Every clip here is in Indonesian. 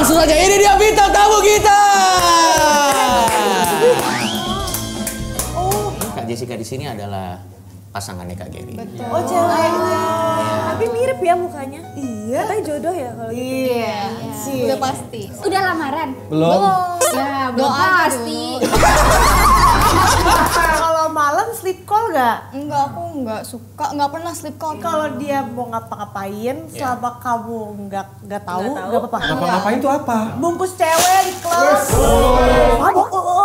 Langsung saja, ini dia bintang tamu kita. Kak Jessica di sini adalah pasangannya Kak Geri. Betul. Oh ceweknya. Tapi mirip ya mukanya. Iya. Katanya jodoh ya kalau gitu. Iya. Udah pasti. Udah lamaran? Belum. Ya, belum pasti. Kalau malam sleep call nggak? Enggak, aku enggak suka, enggak pernah sleep call. Kalau dia mau ngapa-ngapain, selama kamu nggak tahu, nggak apa-apa. Ngapa-ngapain itu apa? Bungkus cewek di kelas.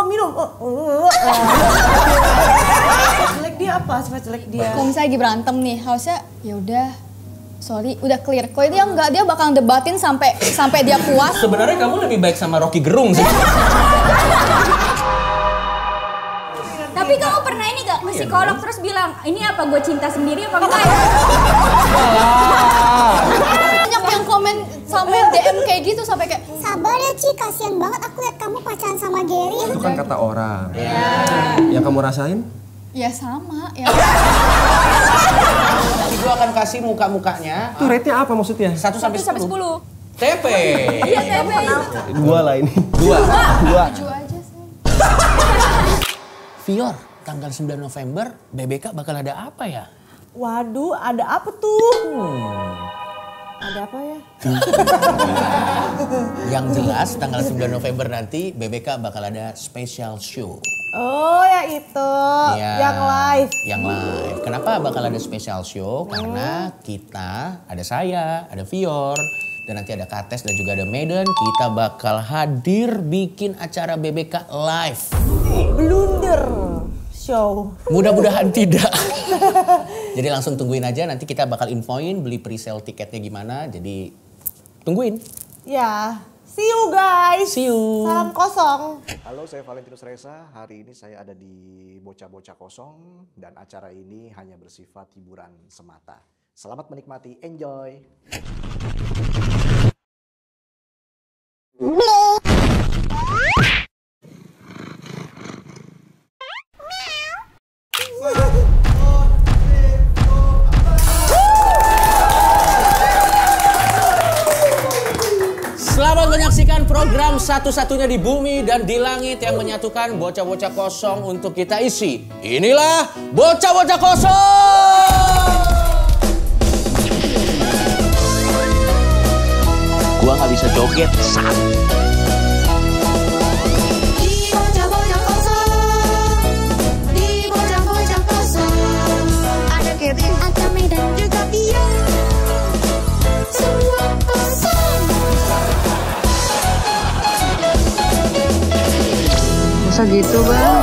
Minum. Jelek dia apa? Sifat jelek dia. Kalau misalnya lagi berantem nih, harusnya ya udah sorry, udah clear. Kalau dia enggak, dia bakal debatin sampai dia puas. Sebenarnya kamu lebih baik sama Rocky Gerung sih. Tapi kamu pernah ini gak ke psikolog terus bilang, ini apa gue cinta sendiri apa enggak ya? Banyak yang komen sampai DM kayak gitu sampai kayak Sabar ya Ci, kasihan banget aku lihat kamu pacaran sama Gary. Itu kan kata orang. Yang kamu rasain? ya sama ya. Nanti gue akan kasih muka-mukanya. Itu rate-nya apa maksudnya? 1 sampai 10. TP. Iya, TP. 2 lah ini. 2. 2. 7 aja sih. Fior, tanggal 9 November BBK bakal ada apa ya? Waduh, ada apa tuh? Ada apa ya? Yang jelas tanggal 9 November nanti BBK bakal ada special show. Oh ya itu, Ya, yang live. Yang live. Kenapa bakal ada special show? Karena kita, ada saya, ada Fior, dan nanti ada Kates dan juga ada Maiden. Kita bakal hadir bikin acara BBK live. Blunder show. Mudah-mudahan tidak. Jadi langsung tungguin aja, nanti kita bakal infoin beli pre-sale tiketnya gimana. Jadi tungguin. Ya, see you guys. See you. Salam kosong. Halo, saya Valentinus Reza. Hari ini saya ada di Bocah-Bocah Kosong dan acara ini hanya bersifat hiburan semata. Selamat menikmati, enjoy. Selamat menyaksikan program satu-satunya di bumi dan di langit yang menyatukan bocah-bocah kosong untuk kita isi. Inilah Bocah-Bocah Kosong! Gua nggak bisa joget, sat. Di bocah-bocah kosong, di bocah-bocah kosong. Ada Gary, ada Medan, juga Pia. Semua kosong. Masa gitu bang?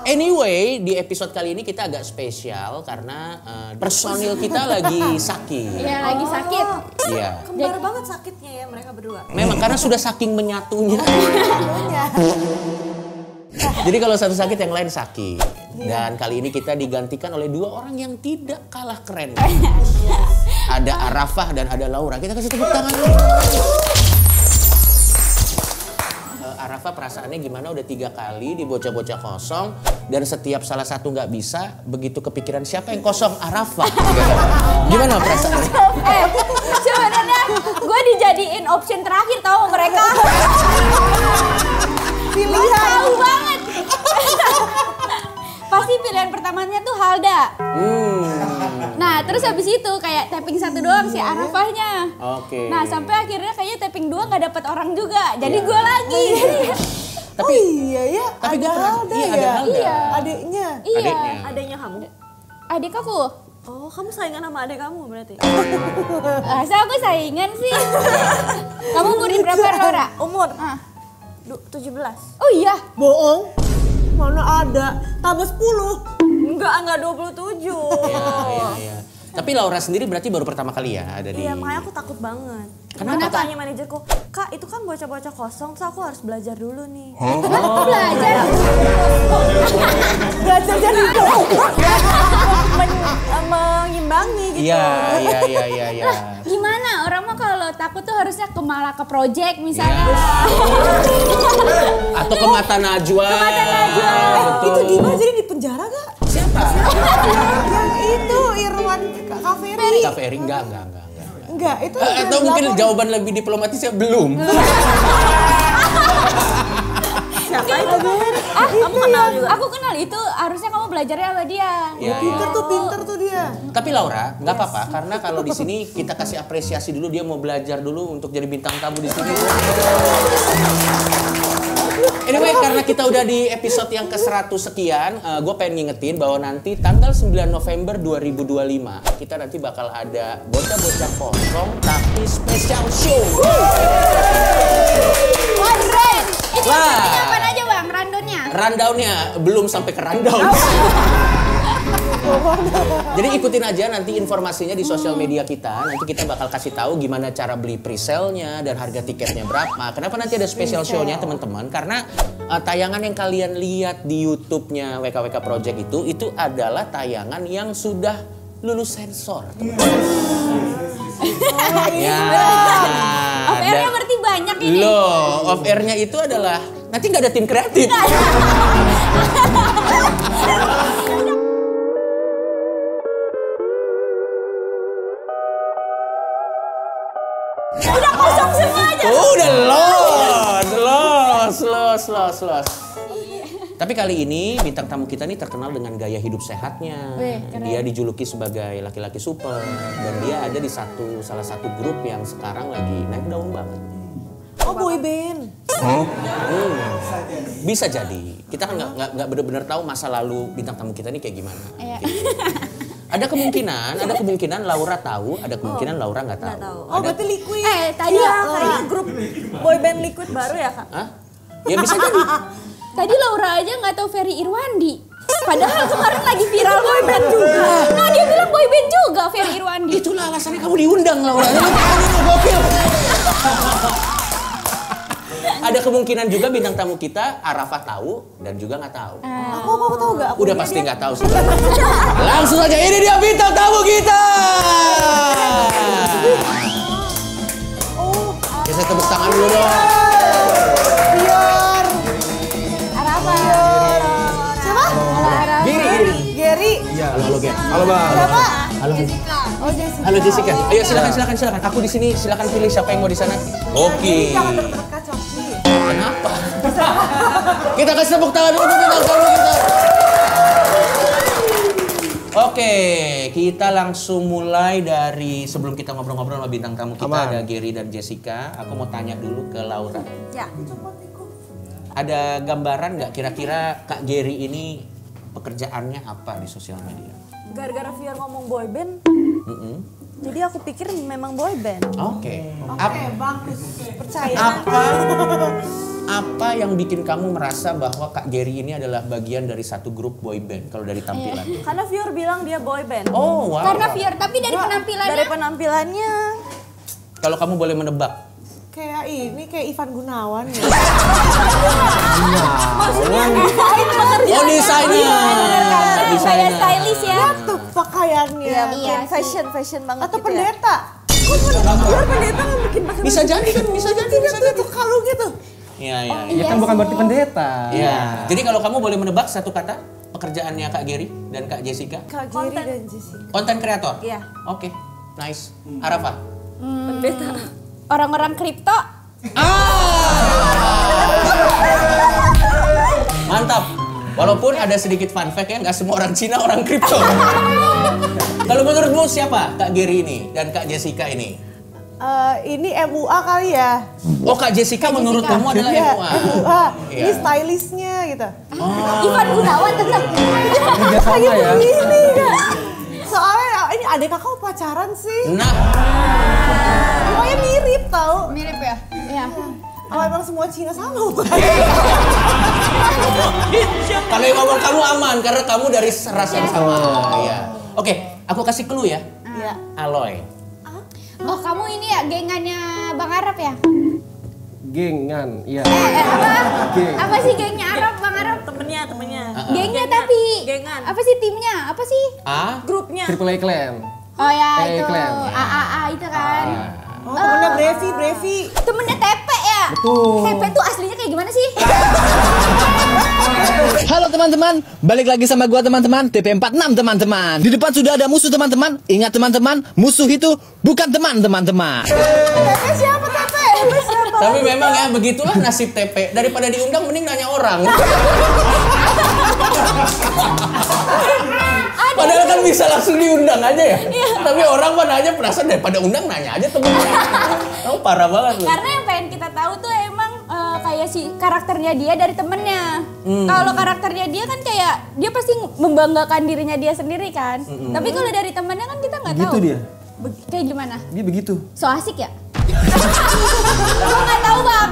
Anyway, di episode kali ini kita agak spesial karena personil kita lagi sakit. Iya, lagi sakit. Iya. Kembar banget sakitnya ya mereka berdua. Memang karena sudah saking menyatunya. Jadi kalau satu sakit yang lain sakit. Dan kali ini kita digantikan oleh 2 orang yang tidak kalah keren. Ada Arafah dan ada Laura. Kita kasih tepuk tangan. Arafah perasaannya gimana udah 3 kali di Bocah-Bocah Kosong dan setiap salah satu nggak bisa begitu kepikiran siapa yang kosong Arafah. Gimana perasaannya? Sebenarnya gue dijadiin option terakhir tau mereka. Pilihan. Tahu banget. Pasti pilihan pertamanya tuh Halda. Nah terus habis itu kayak tapping 1 doang si Arafahnya. Oke. Nah sampai akhirnya kayaknya tapping 2 nggak dapet orang juga. Jadi gue lagi. Tapi Iya ya, tapi ada gue pernah. Halda Iya, ya. ada Halda. Adiknya. Iya. Adiknya. Adiknya kamu. Adik aku. Oh, kamu saingan sama adik kamu berarti? Masa aku saingan sih. Kamu umur berapa Laura? Umur? Ah. 17. Oh iya. Bohong. Mana ada? Tambah 10. Enggak 27. Iya. Tapi Laura sendiri berarti baru pertama kali ya ada di. Iya, makanya aku takut banget. Kenapa? Tanya manajerku, Kak itu kan bocah-bocah kosong, terus aku harus belajar dulu nih. Aku belajar. Belajar jadi mengimbangi gitu. Iya. Gimana? Orang mah kalau takut tuh harusnya malah ke project misalnya. Atau ke Mata Najwa. Ke Mata Najwa. Betul. Itu Dimas jadi di penjara gak? Siapa? Yang itu Irwan Kaveri. Kak Ferry enggak. Enggak, itu Atau mungkin jawaban lebih diplomatisnya belum. siapa itu Ger? Kamu kenal juga? Aku kenal itu, harusnya kamu belajarnya sama dia. Ya, Pinter tuh dia. Tapi Laura, nggak apa-apa karena kalau di sini kita kasih apresiasi dulu, dia mau belajar dulu untuk jadi bintang tamu di sini. Anyway, karena kita udah di episode yang ke-100 sekian, gue pengen ngingetin bahwa nanti tanggal 9 November 2025 kita nanti bakal ada bocah-bocah kosong tapi special show. Wah, keren. Ini Wah. artinya apa aja bang, rundownnya? Rundownnya belum sampai ke rundown. Jadi ikutin aja nanti informasinya di sosial media kita. Nanti kita bakal kasih tahu gimana cara beli pre-sale-nya dan harga tiketnya berapa. Kenapa nanti ada special show-nya teman-teman? Karena tayangan yang kalian lihat di YouTube-nya WKWK Project itu adalah tayangan yang sudah lulus sensor. Ya. Off air-nya berarti banyak ini. Loh, off air-nya itu adalah nanti nggak ada tim kreatif. Udah kosong semua aja. Udah los. Tapi kali ini bintang tamu kita nih terkenal dengan gaya hidup sehatnya. Wih, keren. Dia dijuluki sebagai laki-laki super dan dia ada di salah satu grup yang sekarang lagi naik daun banget. Oh, boy band. Bisa jadi. Kita kan nggak benar-benar tahu masa lalu bintang tamu kita nih kayak gimana. Iya. Ada kemungkinan Laura tahu, ada kemungkinan Laura nggak tahu. Oh, berarti Liquid. Tadi Kayaknya grup boy band Liquid baru ya, Kak? Hah? Ya bisa jadi. Tadi Laura aja nggak tahu Ferry Irwandi. Padahal kemarin lagi viral boy band juga. Nah dia bilang boy band juga Ferry Irwandi. Itulah alasannya kamu diundang, Laura. Gokil. Ada kemungkinan juga bintang tamu kita Arafah tahu dan juga nggak tahu. Aku tahu gak? Udah pasti nggak tahu sih. Langsung aja, ini dia bintang tamu kita. Ya, saya tepuk tangan dulu dong. Gary. Iya. Halo Gen. Halo Bang. Siapa? Halo. Jessica. Oh, Jessica. Halo Jessica. Ayo silakan. Aku di sini, silakan pilih siapa yang mau di sana. Oke. Jangan deket-deket, Coki. Kenapa? Kita kasih tepuk tangan dulu untuk bintang tamu kita. Oke, kita langsung mulai dari sebelum kita ngobrol-ngobrol sama bintang tamu kita. Aman. Ada Gary dan Jessica. Aku mau tanya dulu ke Laura. Ya. Ada gambaran nggak kira-kira Kak Gary ini pekerjaannya apa di sosial media? Gara-gara Fior ngomong boy band, jadi aku pikir memang boy band. Oke. Bagus. Percaya. Apa yang bikin kamu merasa bahwa Kak Gary ini adalah bagian dari satu grup boy band kalau dari tampilan? Karena Fior bilang dia boy band. Oh, wow. Karena Fior, tapi dari penampilannya. Dari penampilannya Kalau kamu boleh menebak. kayak Ivan Gunawan ya. Oh, desainer. Saya stylish ya. Tuh pakaiannya. Iya, Fashion banget. Atau pendeta. Fior pendeta nggak bikin pakai Bisa jadi kan, bisa jadi. tuh kalung gitu. Iya. Ya kan bukan berarti pendeta. Iya. Jadi kalau kamu boleh menebak satu kata pekerjaannya Kak Gary dan Kak Jessica, Kak Gary dan Jessica. konten kreator. Iya. Oke, nice. Arafah. Pendeta. Orang-orang kripto. Mantap. Walaupun ada sedikit fun fact ya, nggak semua orang Cina orang kripto. Kalau menurutmu siapa Kak Gary ini dan Kak Jessica ini? Ini MUA kali ya. Oh, Kak Jessica menurut kamu adalah Iya, MUA. MUA. Iya. Ini stylistnya gitu. Ivan Gunawan tetap. Kerja sama ya. Ini kan. Soalnya ini adik kakak pacaran sih. Nah, Pokoknya mirip tau. Mirip ya? Iya. Oh emang semua Cina sama Pak. kalau yang ngomong kamu aman karena kamu dari ras yang sama. Iya. Oke, aku kasih clue ya. Iya. Aloy. Oh kamu ini ya gengannya Bang Arab ya? Gengan, iya. Apa? Apa sih gengnya Arab Bang Arab? Temennya. Gengnya tapi. Gengan. Apa sih timnya? Apa sih? Grupnya. Triple A Clan. Oh ya Eh, itu. Clan. AAA itu kan. Oh temennya Brevi. Temennya Tepe ya? Betul. Tepe tuh aslinya kayak gimana sih? Halo teman-teman, balik lagi sama gua teman-teman, TP46 teman-teman. Di depan sudah ada musuh teman-teman. Ingat teman-teman, musuh itu bukan teman teman-teman. Tepe siapa Tepe? Tepe siapa? Tapi memang ya begitulah nasib TP. Daripada diundang mending nanya orang. Padahal kan bisa langsung diundang aja ya. Tapi orang mah nanya perasaan daripada undang nanya aja temennya. Kamu parah banget loh. Karena yang pengen kita tahu tuh emang kayak si karakternya dia dari temennya. Kalau karakternya dia kan kayak dia pasti membanggakan dirinya dia sendiri kan. Tapi kalau dari temennya kan kita nggak tahu. Begitu dia. Kayak gimana? Dia begitu. So asik ya? Gue nggak tahu bang.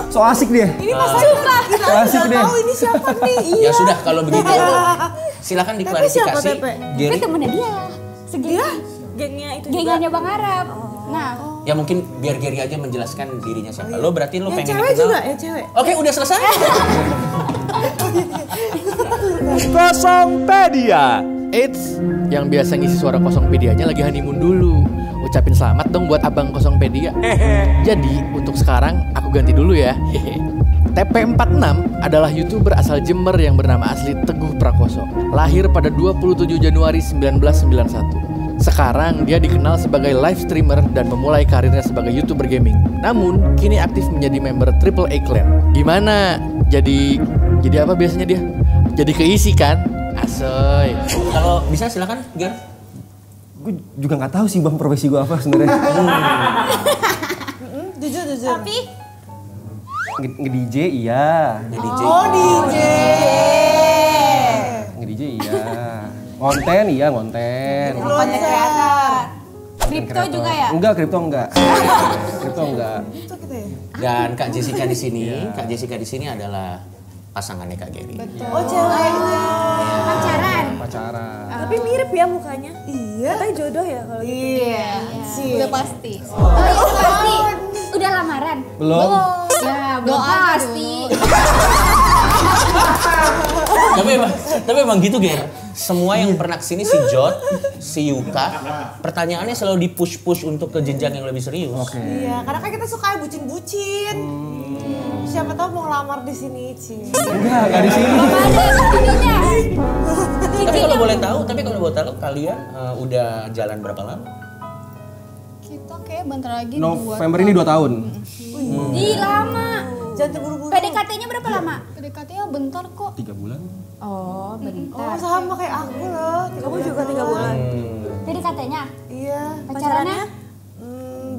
So asik dia. Ini masalah kita Asik nggak deh. tahu ini siapa nih. Ya sudah kalau begitu silakan Tepe siapa diklarifikasi. Tepe? Tapi Gary. temennya dia. Dia gengnya itu juga. Gengannya Bang Arab. Nah, Ya mungkin biar Gary aja menjelaskan dirinya siapa. Lo berarti lo Yang pengen cewek dikenal. juga, yang cewek. Oke, udah selesai. Kosongpedia. Eits, yang biasa ngisi suara Kosongpedianya lagi honeymoon dulu. Ucapin selamat dong buat abang Kosongpedia. Jadi untuk sekarang aku ganti dulu ya. TP46 adalah YouTuber asal Jember yang bernama asli Teguh Prakoso. Lahir pada 27 Januari 1991. Sekarang dia dikenal sebagai live streamer dan memulai karirnya sebagai YouTuber gaming. Namun, kini aktif menjadi member AAA Clan. Gimana? Jadi apa biasanya dia? Jadi keisi kan? Asoy. Kalau bisa silakan, Gary. Gue juga nggak tahu sih bang profesi gue apa sebenarnya. Jujur. tapi Nge-DJ iya. DJ. Oh DJ. Nge-DJ iya. Ngonten iya ngonten. konten kreator. Kripto Kreator. juga ya? Enggak, kripto enggak. Kripto enggak. Itu kita ya. Dan Kak Jessica di sini, Kak Jessica di sini adalah pasangannya Kak Gary. Oh cewek. Pacaran. Pacaran. Tapi mirip ya mukanya. Iya. Katanya jodoh ya kalau gitu. Iya, udah pasti. Oh itu pasti. Udah lamaran? Belum. Ya belum Doa aja pasti. tapi emang gitu Gary. Semua yang pernah kesini si Jod, si Yuka, pertanyaannya selalu di-push untuk ke jenjang yang lebih serius. Oke. Iya, karena kan kita suka bucin-bucin. Siapa tahu mau ngelamar di sini, Ci. Enggak di sini. Ada buktinya. Tapi kalau boleh tahu, kalian udah jalan berapa lama? Kita kayak bentar lagi November ini 2 tahun. Ih lama. Jangan terburu-buru. PDKT-nya berapa lama? PDKT-nya bentar kok. 3 bulan. Oh Oh, bentar. sama kayak aku loh. Kamu juga 3 bulan. PDKT-nya? Iya. Pacarannya?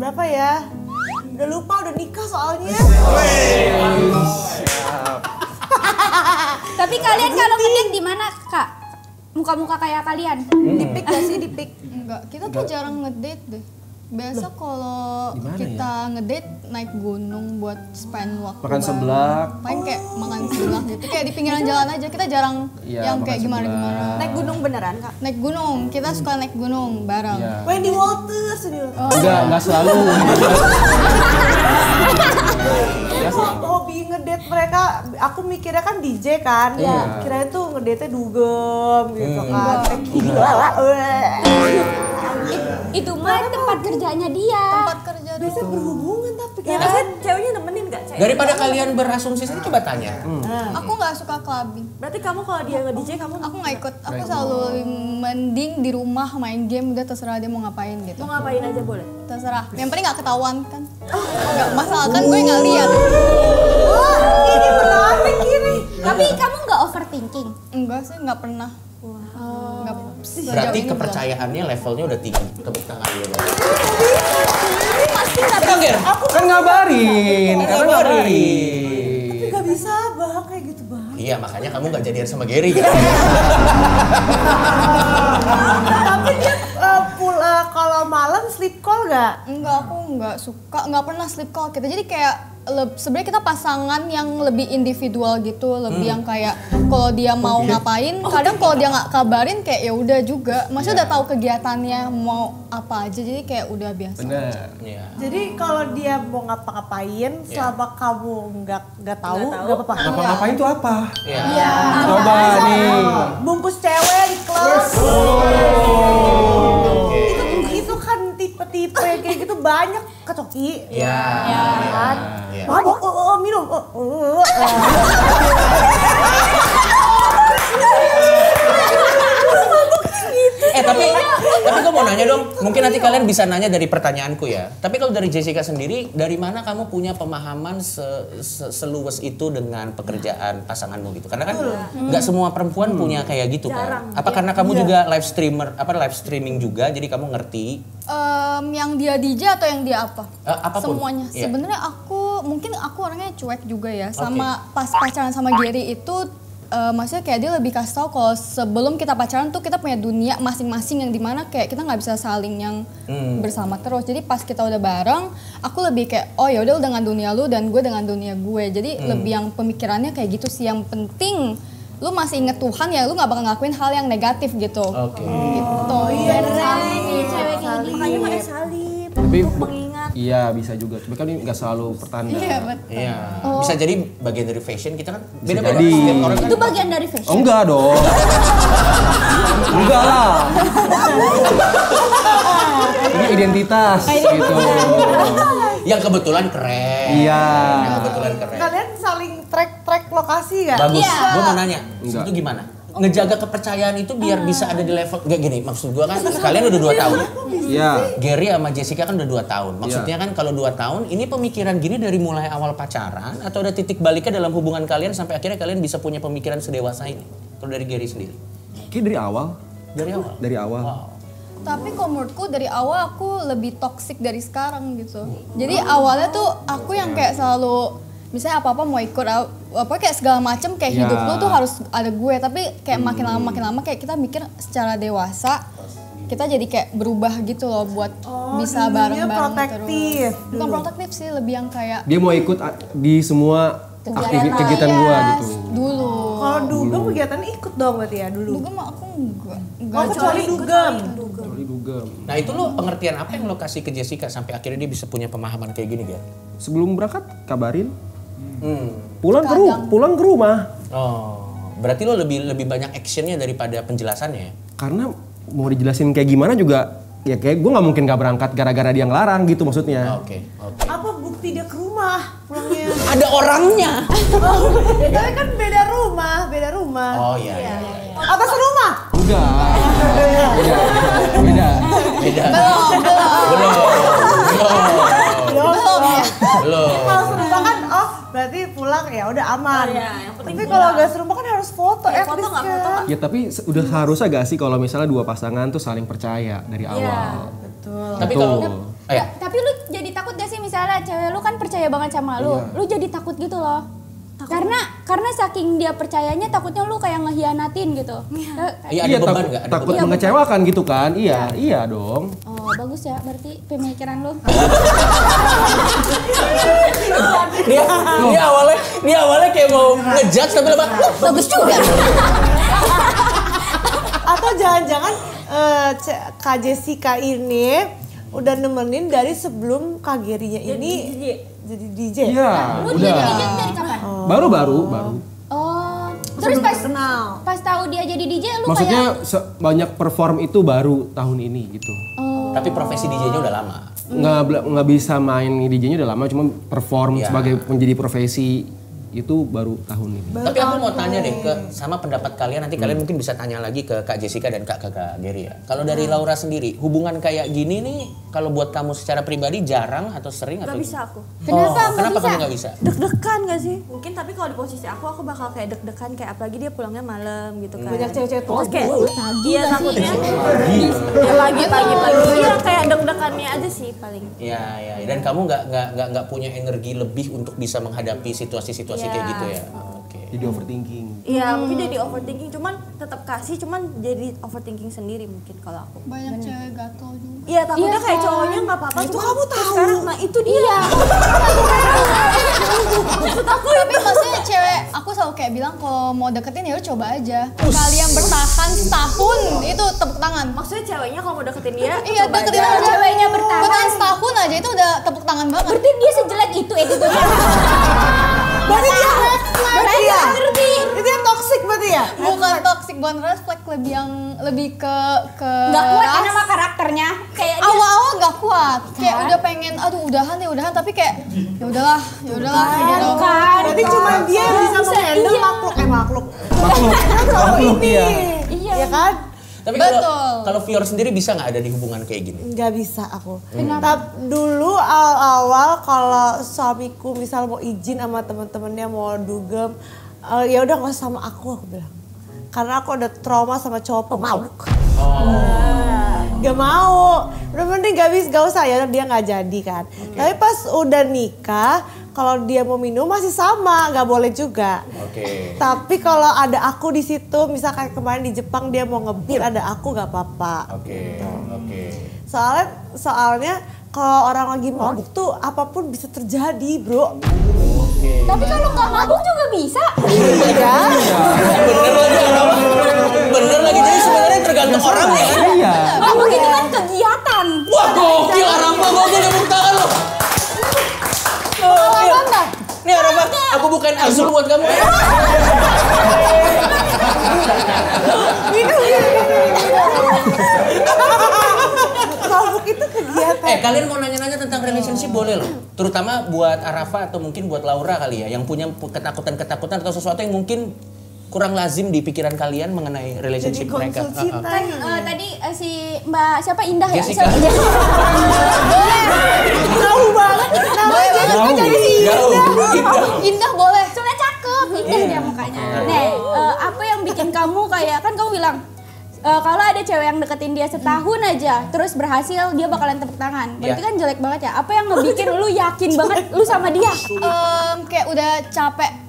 Berapa ya? Udah lupa, udah nikah soalnya. Tapi kalian kalau ngedate di mana kak? Muka-muka kayak kalian? Di pick gak sih? Di pick. Enggak, kita tuh jarang ngedate deh. Biasa kalau Gimana kita ngedate naik gunung buat spend waktu. Makan seblak. Paling kayak makan sebelah gitu. Kayak di pinggiran jalan aja. Kita jarang Iya, yang makan kayak gimana-gimana. sebelah. Naik gunung beneran, Kak? Naik gunung, kita suka naik gunung bareng. Iya. Wendy Walters ini loh. Enggak selalu. Hobi ngedate mereka, aku mikirnya kan DJ kan. Iya. Kirain tuh ngedate dugem gitu kan. Tequila. Itu mah tempat kerjanya dia. Tempat kerja dulu. Biasanya berhubungan tapi kan. Ceweknya nemenin gak? Daripada kalian berasumsi sendiri coba tanya. Aku nggak suka clubbing. Berarti kamu kalau dia nge-DJ kamu Aku nggak ikut. Aku selalu lebih mending di rumah main game. Udah terserah dia mau ngapain gitu. mau ngapain aja boleh? Terserah. Yang penting nggak ketahuan kan. Nggak masalah kan gue nggak lihat. Ini menarik ini. Tapi kamu nggak overthinking? Enggak sih, nggak pernah. Nggak. sejauh Berarti ini kepercayaannya levelnya udah tinggi. Tepuk tangan dulu. Pasti gak Kan Ger? Kan ngabarin. Karena ngabarin. Tapi gak bisa bang kayak gitu bang. Iya makanya kamu gak jadian sama Gary kan? Tapi dia kalau malam sleep call gak? Enggak, aku nggak suka, nggak pernah sleep call kita. Jadi kayak sebenarnya kita pasangan yang lebih individual gitu, lebih yang kayak kalau dia mau ngapain, kadang kalau dia nggak kabarin kayak ya udah juga. Maksudnya udah tahu kegiatannya mau apa aja, jadi kayak udah biasa. Bener. Iya. Jadi kalau dia mau ngapa-ngapain, selama kamu nggak tahu, nggak apa-apa. Ngapa-ngapain tuh apa? Iya. Coba nih. Bungkus cewek di klub. Itu kan tipe-tipe kayak gitu banyak kecoki. Iya. Kan? Iya. Mabok, minum. tapi gue mau nanya dong, mungkin nanti kalian bisa nanya dari pertanyaanku ya. Tapi kalau dari Jessica sendiri, dari mana kamu punya pemahaman seluas itu dengan pekerjaan pasanganmu gitu? Karena kan nggak semua perempuan punya kayak gitu kan. Apa karena kamu juga live streaming juga, jadi kamu ngerti? Yang dia DJ atau yang dia apa? Apapun. Semuanya. Iya. Sebenarnya mungkin aku orangnya cuek juga ya. Sama pas pacaran sama Gary itu maksudnya kayak dia lebih kasih tau kalau sebelum kita pacaran tuh kita punya dunia masing-masing yang dimana kayak kita nggak bisa saling yang bersama terus. Jadi pas kita udah bareng, aku lebih kayak oh ya udah dengan dunia lu dan gue dengan dunia gue. Jadi lebih yang pemikirannya kayak gitu sih. Yang penting lu masih inget Tuhan ya, lu nggak bakal ngelakuin hal yang negatif gitu. Gitu. Iya, cewek kayak gini. Makanya pakai salib. Tapi Untuk mengingat. iya bisa juga. Tapi kan ini nggak selalu pertanda. Iya betul. Iya. Bisa jadi bagian dari fashion kita kan beda-beda. jadi. Setiap orang kan Itu bagian dari fashion. Oh enggak dong. Enggak lah. Ini identitas gitu. yang kebetulan keren. Iya. Yang kebetulan keren. Kalian saling track lokasi gak? Bagus. Iya. Gue mau nanya, Enggak. itu gimana? Ngejaga kepercayaan itu biar bisa ada di level nggak gini. Maksud gue kan kalian udah 2 tahun. Iya. Gary sama Jessica kan udah 2 tahun. Maksudnya kan kalau 2 tahun ini pemikiran gini dari mulai awal pacaran atau ada titik baliknya dalam hubungan kalian sampai akhirnya kalian bisa punya pemikiran sedewasa ini? Kalau dari Gary sendiri? Kayak dari awal. Dari awal. Dari awal. Wow. Tapi kalau menurutku dari awal aku lebih toksik dari sekarang gitu. Jadi awalnya tuh aku yang kayak selalu misalnya apa-apa mau ikut apa kayak segala macem kayak hidup lu tuh harus ada gue. Tapi kayak makin lama kayak kita mikir secara dewasa kita jadi kayak berubah gitu loh buat bisa bareng-bareng protektif terus. Bukan protektif sih, lebih yang kayak Dia mau ikut di semua kegiatan Iya, gua gitu. Dulu. Kalau dugem kegiatannya ikut dong berarti ya dulu. Dugem mah aku enggak. Oh kecuali dugem. Kecuali dugem. Nah itu lo pengertian apa yang lo kasih ke Jessica sampai akhirnya dia bisa punya pemahaman kayak gini Gar? Sebelum berangkat kabarin. Pulang ke rumah. Oh, berarti lo lebih banyak actionnya daripada penjelasannya ya? Karena mau dijelasin kayak gimana juga ya kayak gue nggak mungkin gak berangkat gara-gara dia ngelarang gitu maksudnya. Oke. Apa bukti dia ke rumah pulangnya? Ada orangnya. Tapi kan beda rumah. Oh iya. Atas rumah? Enggak. Beda. Belum. Kalau serumah kan berarti pulang ya udah aman. Tapi kalau gak serumah kan harus foto ya. Foto nggak foto nggak? Ya tapi udah seharusnya gak sih kalau misalnya dua pasangan tuh saling percaya dari awal. Betul. Tapi kalau Tapi lu jadi takut gak sih misalnya cewek lu kan percaya banget sama lu, lu jadi takut gitu loh. Karena saking dia percayanya takutnya lu kayak ngehianatin gitu. ada beban nggak? Ada takut beban. mengecewakan gitu kan? Iya dong. Oh bagus ya berarti pemikiran lu. dia awalnya kayak mau ngejudge tapi lepas bagus juga. Atau jangan-jangan Kak Jessica ini udah nemenin dari sebelum Kak Gerinya ini jadi DJ. Iya, Lu udah. jadi DJ dari kapan? Baru. Oh, terus pas tahu dia jadi DJ lu Maksudnya kayak banyak perform itu baru tahun ini gitu. Tapi profesi DJ-nya udah lama. Nggak bisa main DJ-nya udah lama, cuma perform Iya. sebagai menjadi profesi itu baru tahun ini. Tapi aku mau tanya deh sama pendapat kalian, nanti kalian mungkin bisa tanya lagi ke Kak Jessica dan Kak Gary ya. Kalau dari Laura sendiri, hubungan kayak gini nih kalau buat kamu secara pribadi jarang atau sering atau Gak bisa aku. Kenapa kamu nggak bisa? Deg-degan gak sih? Mungkin tapi kalau di posisi aku bakal kayak deg-degan kayak apalagi dia pulangnya malam gitu kan. Banyak cewek-cewek Terus kayak pagi iya takutnya. Ya pagi-pagi iya kayak deg-degannya aja sih paling. Iya. Dan kamu nggak punya energi lebih untuk bisa menghadapi situasi-situasi kayak gitu ya? Oke. Jadi overthinking. Iya mungkin jadi overthinking cuman tetap kasih cuman jadi overthinking sendiri mungkin kalau aku. banyak cewek gatel juga. Iya takutnya kayak kan? cowoknya nggak apa-apa. Itu cuman kamu terus tahu. Sekarang nah itu dia. Tapi maksudnya cewek, aku selalu kayak bilang kalau mau deketin ya lu coba aja. Kalian bertahan setahun itu tepuk tangan. Maksudnya ceweknya kalau mau deketin dia Iya coba deketin aja. aja. ceweknya bertahan. setahun aja itu udah tepuk tangan banget. berarti dia sejelek itu attitude-nya. Berarti dia red flag ya? Ngerti. Itu yang toxic berarti ya? Bukan toxic, bukan red flag, lebih ke Nggak kuat kan ras. sama karakternya. Kayak dia Awal-awal nggak kuat, kayak udah pengen aduh udahan tapi kayak ya udahlah gitu. kan. Berarti cuma dia yang bisa menghandle makhluk. Makhluk Cowok ini. ya. Iya. Ya kan? Tapi Betul. kalau Fior sendiri bisa nggak ada di hubungan kayak gini? Nggak bisa aku. Tapi dulu awal-awal kalau suamiku misal mau izin sama teman-temannya mau dugem, ya udah nggak usah sama aku bilang. Karena aku ada trauma sama cowok pemabuk. Gak mau, udah mending gak usah ya dia nggak jadi kan. Tapi pas udah nikah, kalau dia mau minum masih sama, nggak boleh juga. Tapi kalau ada aku di situ, misal kayak kemarin di Jepang dia mau ngebir ada aku nggak apa-apa. Soalnya kalau orang lagi mabuk tuh apapun bisa terjadi, bro. Tapi kalau nggak mabuk juga bisa. Iya. Bener lagi, jadi sebenarnya tergantung orangnya. Iya. Mabuk itu kan kegiatan. Wah gokil Aramba, gokil tepuk tangan lo. Gokil. Nih Aramba, aku bukain Azul buat kamu ya. Mabuk itu kegiatan. Kalian mau nanya-nanya tentang relationship boleh loh. Terutama buat Arafa atau mungkin buat Laura kali ya. Yang punya ketakutan-ketakutan atau sesuatu yang mungkin kurang lazim di pikiran kalian mengenai relationship mereka. Kan tadi si Mbak siapa Indah ya? Jessica. Jauh banget. Namanya Jessica jadi Indah boleh. Soalnya cakep, Indah dia mukanya. Nih, apa yang bikin kamu kayak kan kamu bilang kalau ada cewek yang deketin dia setahun aja, terus berhasil dia bakalan tepuk tangan. Berarti kan jelek banget ya. Apa yang ngebikin lu yakin banget lu sama dia? Kayak udah capek.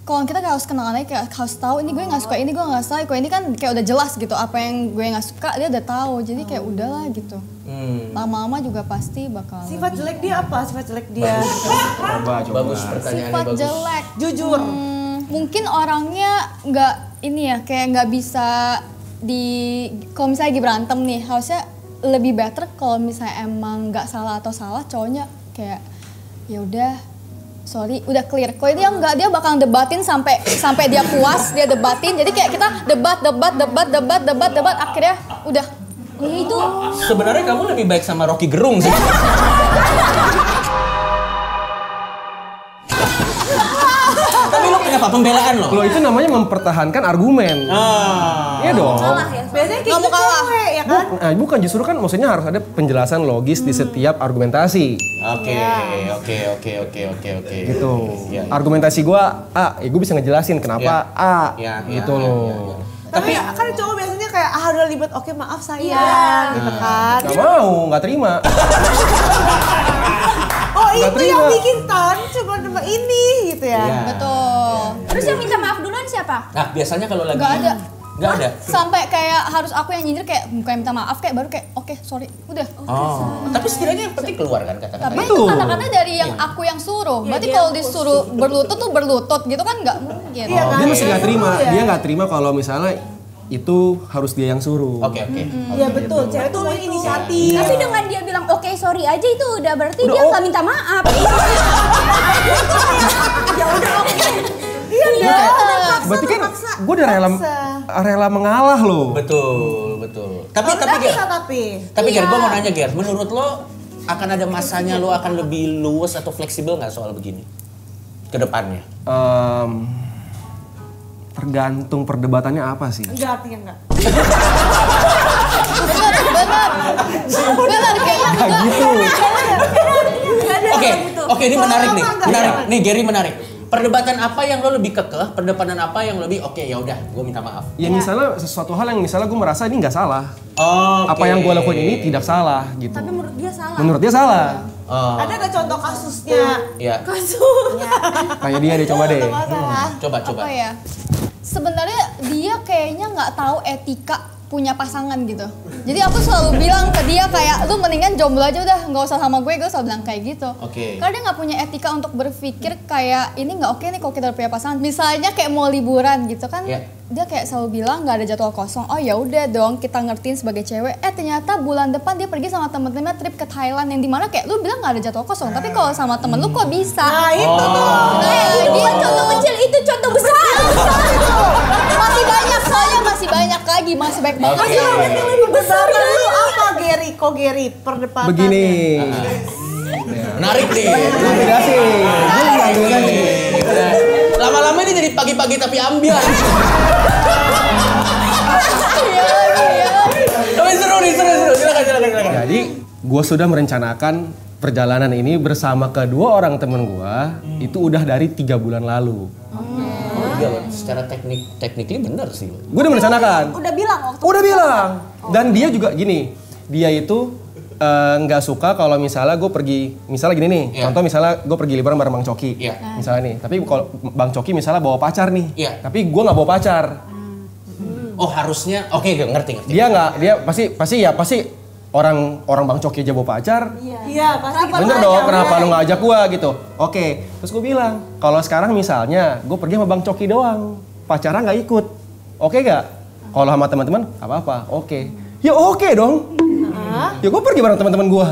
Kalau kita harus kenalan aja, kayak harus tahu ini gue nggak suka ini, gue nggak suka. Kalau ini kan kayak udah jelas gitu apa yang gue nggak suka dia udah tahu. Jadi kayak udahlah gitu. Lama-lama juga pasti bakal. Sifat jelek dia apa? Sifat jelek dia. Coba. Bagus pertanyaannya, Sifat bagus. jelek. Jujur. Mungkin orangnya nggak ini ya kayak nggak bisa kalau misalnya lagi berantem nih harusnya lebih better kalau misalnya emang nggak salah atau salah cowoknya kayak ya udah sorry udah clear. Kalau dia nggak dia bakal debatin sampai dia puas dia debatin jadi kayak kita debat akhirnya udah Itu Sebenarnya kamu lebih baik sama Rocky Gerung sih. Tapi lo kenapa pembelaan lo? Lo itu namanya mempertahankan argumen. Iya dong. Biasanya kayak Nggak mau gitu kalah. cewek ya kan? Bukan justru kan maksudnya harus ada penjelasan logis di setiap argumentasi. Oke. Gitu. Iya. Argumentasi gua A, gue bisa ngejelasin kenapa A. Iya, Gitu iya, loh. iya. Tapi kan cowok biasanya kayak udah ribet, oke maaf sayang gitu kan. Gak mau, gak terima. Oh Nggak itu yang terima. bikin tahun cuma ini gitu ya. Iya. betul. terus yang minta maaf duluan siapa? Nah biasanya kalau lagi Nggak ada. Nggak ada. Sampai kayak harus aku yang nyindir kayak bukan minta maaf kayak baru kayak oke sorry udah. Tapi setidaknya yang penting keluar kan kata-kata. Tapi itu karena dari yang aku yang suruh. Berarti kalau disuruh berlutut tuh berlutut gitu kan nggak mungkin. Iya, Dia masih gak terima. Dia gak terima kalau misalnya itu harus dia yang suruh. Oke. Iya betul, cewek tuh punya inisiatif. Tapi dengan dia bilang oke sorry aja itu udah berarti dia nggak minta maaf. Iya, Berarti kan gue udah rela mengalah loh. Betul. Tapi Ger, gue mau nanya Ger, menurut lo akan ada masanya lo akan lebih luwes atau fleksibel nggak soal begini ke depannya? Tergantung perdebatannya apa sih. Enggak artinya enggak. Benar kayak gitu. Oke, ini menarik nih. Nih Gary menarik. Perdebatan apa yang lo lebih kekeh? Perdebatan apa yang lebih oke ya udah, gue minta maaf. Ya misalnya sesuatu hal yang misalnya gue merasa ini nggak salah. Oke. Apa yang gue lakuin ini tidak salah gitu. Tapi menurut dia salah. Menurut dia salah. Ada nggak contoh kasusnya? Iya. Kasusnya. Kayak dia deh, coba deh. Coba. apa ya? Sebenarnya dia kayaknya nggak tahu etika punya pasangan gitu. Jadi aku selalu bilang ke dia kayak lu mendingan jomblo aja udah nggak usah sama gue selalu bilang kayak gitu. Oke. Karena dia nggak punya etika untuk berpikir kayak ini nggak oke nih kalau kita udah punya pasangan. Misalnya kayak mau liburan gitu kan. Iya. Dia kayak selalu bilang nggak ada jadwal kosong. Oh ya udah dong kita ngertiin sebagai cewek. Ternyata bulan depan dia pergi sama temen-temennya trip ke Thailand yang dimana kayak lu bilang nggak ada jadwal kosong. Tapi kalau sama temen lu kok bisa? Nah itu tuh. Itu kan contoh kecil, itu contoh besar. Masih banyak soalnya masih banyak lagi masih banyak banget. Oke. Yang lebih besar lu apa Gary? Kok Gary perdebatannya? Begini. Menarik nih. Beda sih. Lama-lama ini jadi pagi-pagi tapi ambiar. Tapi seru nih, seru. Silakan. Jadi gue sudah merencanakan perjalanan ini bersama kedua orang temen gue itu udah dari 3 bulan lalu. Iya, secara teknikly bener sih. Gue udah merencanakan. Udah bilang waktu Udah bilang. Dan dia juga gini, dia itu nggak suka kalau misalnya gue pergi, misalnya gini nih, contoh misalnya gue pergi liburan bareng Bang Coki, misalnya nih, tapi kalau Bang Coki misalnya bawa pacar nih, tapi gue nggak bawa pacar. Oh harusnya, oke ngerti. Dia pasti orang Bang Coki aja bawa pacar. Iya, pasti kita Bener dong, kenapa lu nggak ajak gue gitu? Oke, terus gue bilang, kalau sekarang misalnya gue pergi sama Bang Coki doang, pacarnya nggak ikut, oke gak? Kalau sama teman-teman, apa-apa, oke. Ya oke dong. Ya gue pergi bareng teman-teman gue.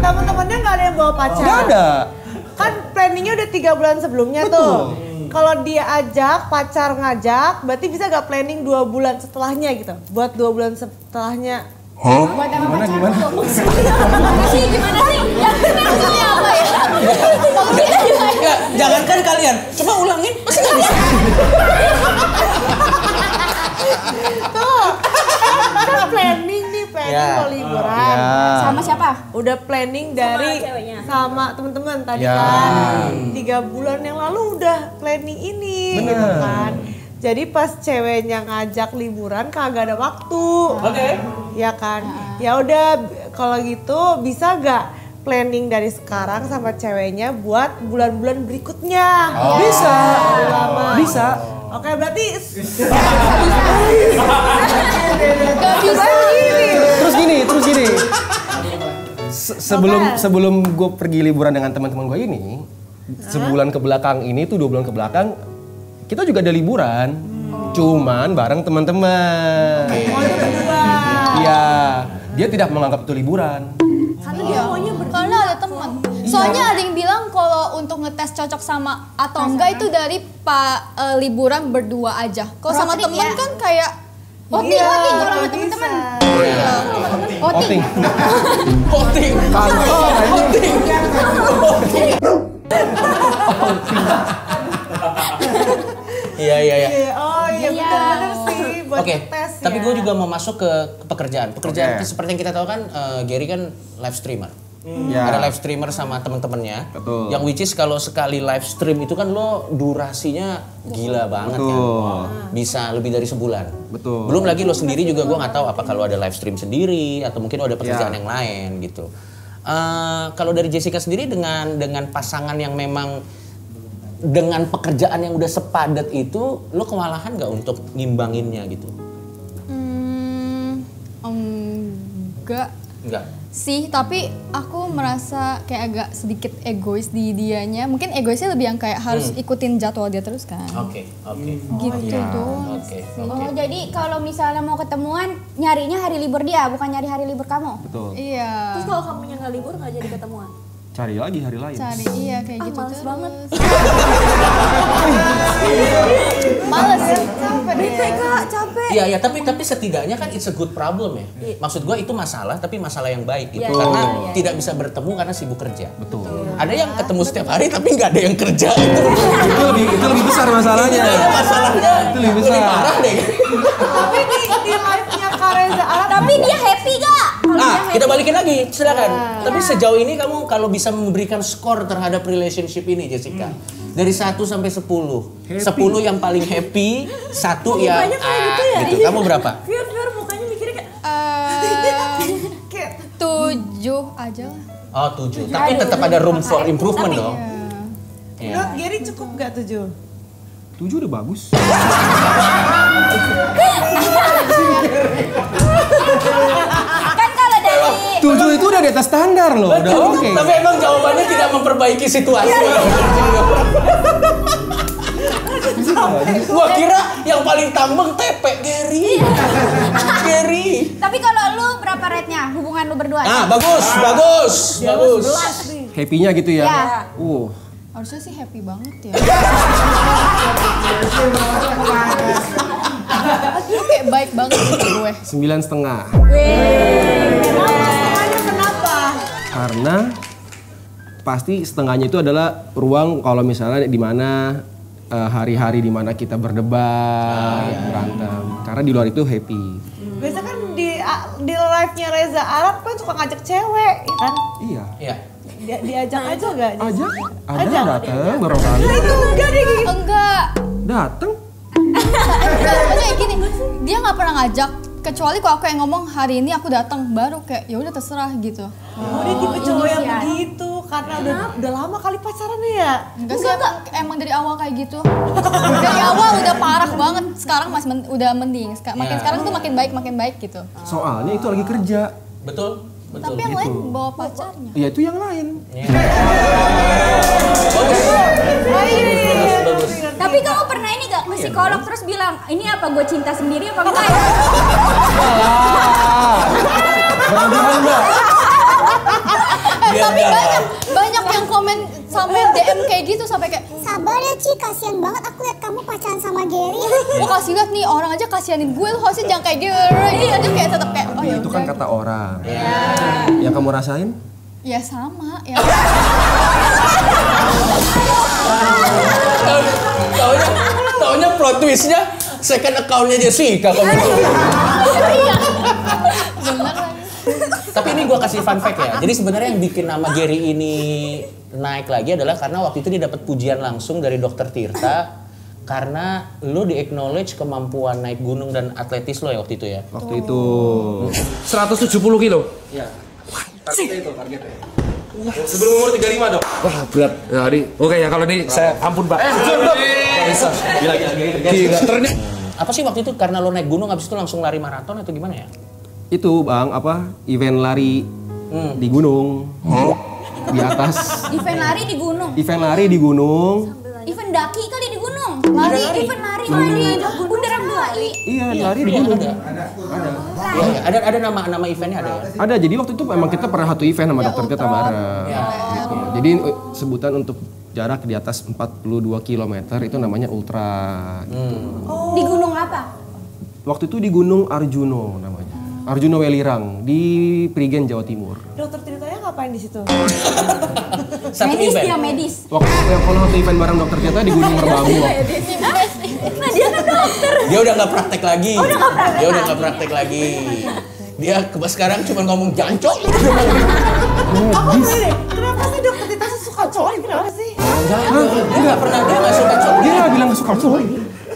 Teman-temannya nggak ada yang bawa pacar. Nggak ada. Kan planningnya udah 3 bulan sebelumnya tuh. Kalau dia ajak, pacar ngajak, berarti bisa gak planning 2 bulan setelahnya gitu? Buat 2 bulan setelahnya. Buat sama pacar. Gimana? Gimana sih? Yang benar maksudnya apa ya? Ya, jangankan kalian, coba ulangin, pasti nggak bisa. Tuh, kan planning nih, mau liburan. Sama siapa? Udah planning dari sama teman-teman tadi Ya. kan. 3 bulan yang lalu udah planning ini gitu kan. Jadi pas ceweknya ngajak liburan kagak ada waktu. Oke. Ya kan. Ya udah kalau gitu bisa gak planning dari sekarang sama ceweknya buat bulan-bulan berikutnya? Bisa. Lama. Bisa. Oke, berarti Terus gini. Sebelum gue pergi liburan dengan teman-teman gue ini, sebulan ke belakang ini tuh 2 bulan ke belakang, kita juga ada liburan, cuman bareng teman-teman. Iya, dia tidak menganggap itu liburan. Karena ada teman. Soalnya ada yang bilang kalau untuk ngetes cocok sama atau enggak itu dari liburan berdua aja. Kalau sama Road trip temen ya? kan kayak Voting kalau sama temen-temen. Voting. Voting. Iya. oh iya benar sih buat Oke, tes ya. tapi gue juga mau masuk ke pekerjaan. Pekerjaan seperti yang kita tahu kan, Gary kan live streamer. Ya. Ada live streamer sama temen-temennya. Betul. Yang which is kalau sekali live stream itu kan lo durasinya gila banget kan. Bisa lebih dari sebulan. Betul. Belum lagi lo sendiri juga gue nggak tahu apa kalau ada live stream sendiri atau mungkin lo ada pekerjaan yang lain gitu. Kalau dari Jessica sendiri dengan pasangan yang memang dengan pekerjaan yang udah sepadat itu, lo kewalahan nggak untuk ngimbanginnya gitu? Enggak. Sih, tapi aku merasa kayak agak sedikit egois di dianya. Mungkin egoisnya lebih yang kayak harus ikutin jadwal dia terus kan. Oke. Gitu tuh. Oh, jadi kalau misalnya mau ketemuan, nyarinya hari libur dia, bukan nyari hari libur kamu. Betul. Iya. Terus kalau kamunya nggak libur nggak jadi ketemuan? Cari lagi hari lain. Iya kayak gitu Males terus. banget. Males sih. Bete kak, capek. Iya, tapi setidaknya kan it's a good problem ya. Maksud gue itu masalah, tapi masalah yang baik gitu. Karena tidak bisa bertemu karena sibuk kerja. Betul. Ada yang ketemu setiap hari tapi nggak ada yang kerja itu. itu lebih besar masalahnya. Masalahnya Itu lebih besar. parah deh. Tapi di live-nya Kareza Alam Tapi dia happy gak? Kita balikin lagi, silakan. Tapi sejauh ini kamu kalau bisa memberikan skor terhadap relationship ini, Jessica, dari 1 sampai 10. 10 yang paling happy, 1 yang gitu. Kamu berapa? Fior mukanya mikirnya kayak 7 aja lah. Oh, 7. Tapi tetap ada room for improvement dong. menurut Gary cukup gak 7? 7 udah bagus. Kan kalau dari 7 itu udah di atas standar loh, udah oke. Tapi emang jawabannya tidak memperbaiki situasi. Gua kira yang paling tambeng tepek Gary. Tapi kalau lu berapa rate-nya hubungan lu berdua? Bagus. Happy-nya gitu ya. Ya. Harusnya sih happy banget ya. Lu kayak baik banget gitu gue. 9,5. Kenapa? Karena pasti setengahnya itu adalah ruang kalau misalnya di mana hari-hari dimana kita berdebat, berantem. Karena di luar itu happy. Biasa kan di live-nya Reza Arab kan suka ngajak cewek, ya kan? Iya. Iya. Diajak aja gak? Ajak, ada datang beberapa kali. Nah, itu enggak deh gitu. Enggak. Datang. Maksudnya gini, dia nggak pernah ngajak. Kecuali kalau aku yang ngomong hari ini aku datang, baru kayak ya udah terserah gitu. Oh, dia tipe cowok yang begitu karena udah lama kali pacaran ya. Enggak sih, emang dari awal kayak gitu. Dari awal udah parah banget. Sekarang masih udah mending. Makin sekarang tuh makin baik gitu. Soalnya itu lagi kerja. Betul. Tapi yang lain bawa pacarnya. Ya itu yang lain. Bagus. Tapi kamu pernah ini gak ke psikolog terus bilang, ini apa gue cinta sendiri apa enggak ya? Jangan Mbak. Tapi banyak yang komen sampai DM kayak gitu sampai kayak Sabar ya Ci, kasihan banget aku lihat kamu pacaran sama Gary. gue kasih lihat nih orang aja kasihanin gue, lu harusnya jangan kayak dia gitu kayak tetap kayak oh ya Itu kan kata orang. Yang kamu rasain? ya sama ya. Taunya plot twistnya second account-nya Jessica kamu. Iya. Bener lagi. Tapi ini gue kasih fun fact ya. Jadi sebenarnya yang bikin nama Gary ini naik lagi adalah karena waktu itu dia dapat pujian langsung dari Dokter Tirta karena lo di-acknowledge kemampuan naik gunung dan atletis lo ya waktu itu ya. Waktu itu 170 kilo. ya. Targetnya. Sebelum umur 35 dok. Wah berat. Ya, oke ya kalau ini saya ampun Pak. Bisa. Gila. Ternyata. Apa sih waktu itu karena lo naik gunung habis itu langsung lari maraton atau gimana ya? Itu bang event lari di gunung di atas. Event lari di gunung. Event lari di gunung. Event daki kali di gunung. Event lari di Bundaran HI. Iya lari di gunung. Ada nama eventnya ada ya? Ada, jadi waktu itu memang kita pernah satu event sama dokter kita bareng. Gitu. Jadi sebutan untuk jarak di atas 42 km itu namanya ultra. Gitu. Di gunung apa? Waktu itu di Gunung Arjuno namanya. Arjuno Welirang di Prigen, Jawa Timur. Dokter Tirtanya ngapain di situ? Satu Medis event. dia medis. Waktu kalau satu event bareng dokter kita di Gunung Merbabu. Nah dia kan dokter. Dia udah nggak praktek lagi. Dia udah nggak praktek lagi. Dia sekarang cuma ngomong jancok. Apa deh? Kenapa sih dokter Tirta suka cowok? Kenapa sih? Enggak pernah dia nggak suka cowok. Dia nggak bilang nggak suka cowok.